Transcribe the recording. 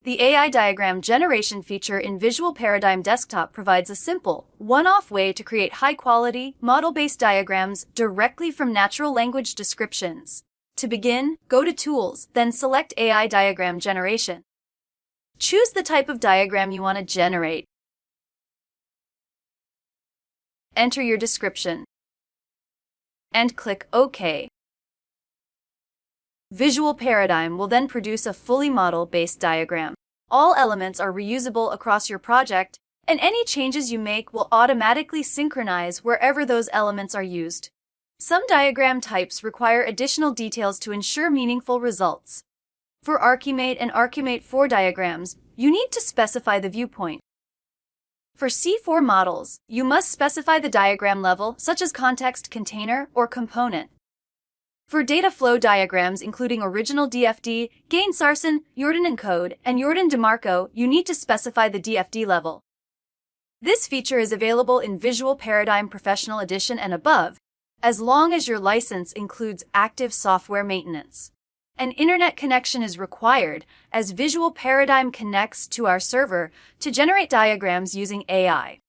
The AI diagram generation feature in VisualParadigm Desktop provides a simple, one-off way to create high-quality, model-based diagrams directly from natural language descriptions. To begin, go to Tools, then select AI Diagram Generation. Choose the type of diagram you want to generate. Enter your description and click OK. VisualParadigm will then produce a fully model-based diagram. All elements are reusable across your project, and any changes you make will automatically synchronize wherever those elements are used. Some diagram types require additional details to ensure meaningful results. For ArchiMate and ArchiMate 4 diagrams, you need to specify the viewpoint. For C4 models, you must specify the diagram level, such as context, container, or component. For data flow diagrams including original DFD, Gain Sarson, Jordan Encode, and Jordan DeMarco, you need to specify the DFD level. This feature is available in VisualParadigm Professional Edition and above, as long as your license includes active software maintenance. An internet connection is required as VisualParadigm connects to our server to generate diagrams using AI.